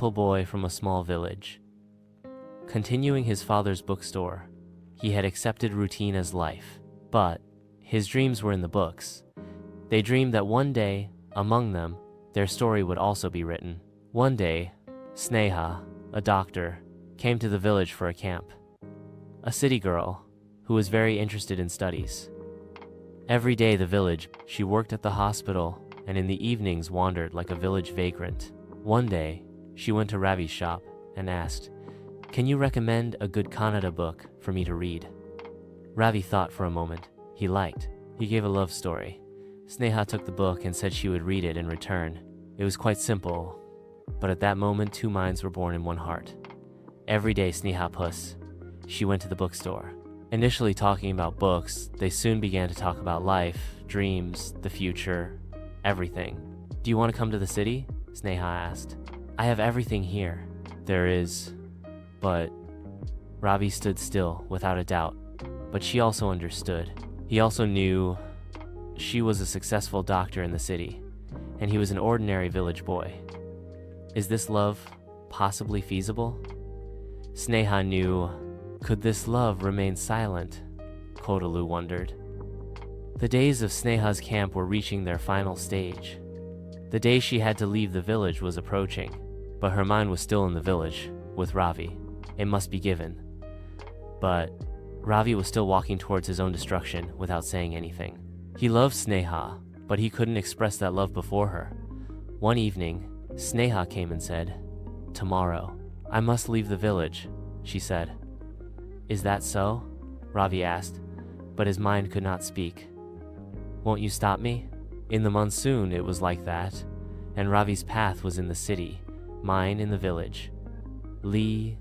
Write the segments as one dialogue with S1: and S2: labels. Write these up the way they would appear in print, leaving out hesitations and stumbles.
S1: Little boy from a small village. Continuing his father's bookstore, he had accepted routine as life, but his dreams were in the books. They dreamed that one day, among them, their story would also be written. One day, Sneha, a doctor, came to the village for a camp. A city girl who was very interested in studies. Every day the village, she worked at the hospital and in the evenings wandered like a village vagrant. One day, she went to Ravi's shop and asked, "Can you recommend a good Kannada book for me to read?" Ravi thought for a moment. He gave a love story. Sneha took the book and said she would read it in return. It was quite simple, but at that moment two minds were born in one heart. Every day she went to the bookstore. Initially talking about books, they soon began to talk about life, dreams, the future, everything. "Do you want to come to the city?" Sneha asked. "I have everything here." "There is, but..." Ravi stood still, without a doubt, but she also understood. He also knew she was a successful doctor in the city, and he was an ordinary village boy. Is this love possibly feasible? Sneha knew. Could this love remain silent? Kodalu wondered. The days of Sneha's camp were reaching their final stage. The day she had to leave the village was approaching, but her mind was still in the village, with Ravi. It must be given. But Ravi was still walking towards his own destruction without saying anything. He loved Sneha, but he couldn't express that love before her. One evening, Sneha came and said, "Tomorrow, I must leave the village," she said. "Is that so?" Ravi asked, but his mind could not speak. "Won't you stop me?" In the monsoon, it was like that, and Ravi's path was in the city, mine in the village. "Lee,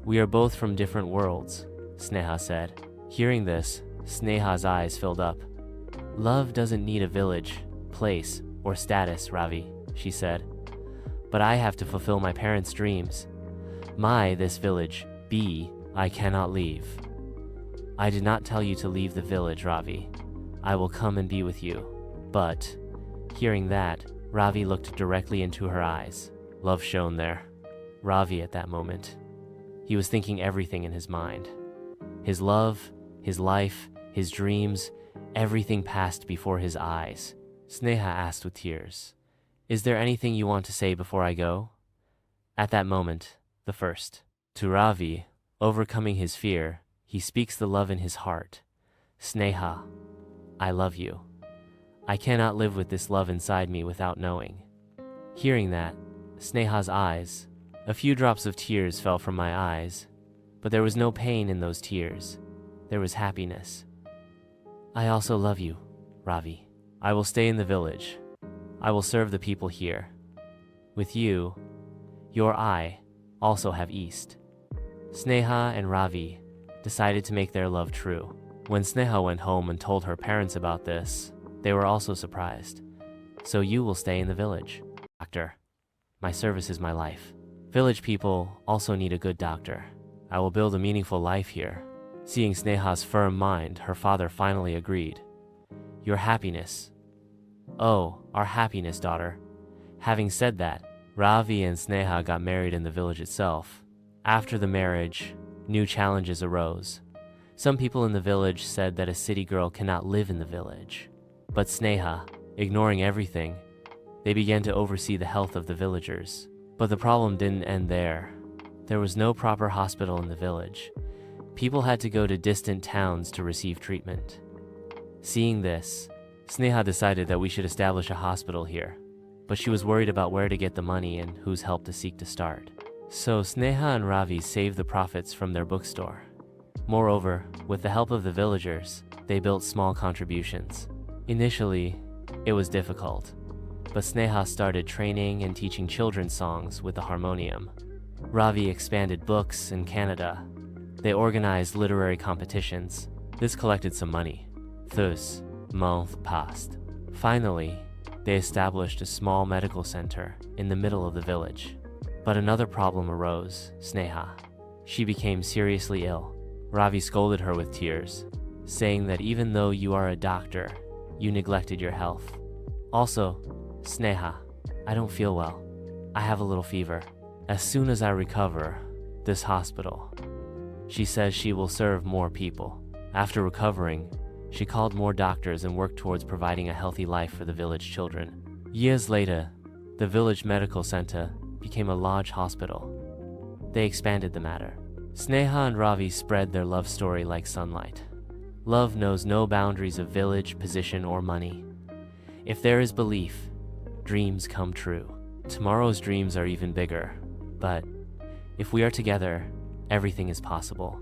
S1: we are both from different worlds," Sneha said. Hearing this, Sneha's eyes filled up. "Love doesn't need a village, place, or status, Ravi," she said. "But I have to fulfill my parents' dreams. This village, I cannot leave." "I did not tell you to leave the village, Ravi. I will come and be with you." But, hearing that, Ravi looked directly into her eyes. Love shone there. Ravi at that moment. He was thinking everything in his mind. His love, his life, his dreams, everything passed before his eyes. Sneha asked with tears, "Is there anything you want to say before I go?" At that moment, the first. To Ravi, overcoming his fear, he speaks the love in his heart. "Sneha, I love you. I cannot live with this love inside me without knowing." Hearing that, Sneha's eyes, a few drops of tears fell from my eyes, but there was no pain in those tears. There was happiness. "I also love you, Ravi. I will stay in the village. I will serve the people here. With you, your I also have East." Sneha and Ravi decided to make their love true. When Sneha went home and told her parents about this, they were also surprised. "So you will stay in the village?" "Doctor, my service is my life. Village people also need a good doctor. I will build a meaningful life here." Seeing Sneha's firm mind, her father finally agreed. "Your happiness." "Oh, our happiness, daughter." Having said that, Ravi and Sneha got married in the village itself. After the marriage, new challenges arose. Some people in the village said that a city girl cannot live in the village. But Sneha, ignoring everything, they began to oversee the health of the villagers. But the problem didn't end there. There was no proper hospital in the village. People had to go to distant towns to receive treatment. Seeing this, Sneha decided that we should establish a hospital here, but she was worried about where to get the money and whose help to seek to start. So Sneha and Ravi saved the profits from their bookstore. Moreover, with the help of the villagers, they built small contributions. Initially, it was difficult, but Sneha started training and teaching children's songs with the harmonium. Ravi expanded books in Canada. They organized literary competitions. This collected some money. Thus, month passed. Finally, they established a small medical center in the middle of the village. But another problem arose, Sneha. She became seriously ill. Ravi scolded her with tears, saying that even though you are a doctor, you neglected your health. Also, Sneha, I don't feel well. I have a little fever. As soon as I recover this hospital, she says she will serve more people. After recovering, she called more doctors and worked towards providing a healthy life for the village children. Years later, the village medical center became a large hospital. They expanded the matter. Sneha and Ravi spread their love story like sunlight. Love knows no boundaries of village, position, or money. If there is belief, dreams come true. Tomorrow's dreams are even bigger, but if we are together, everything is possible.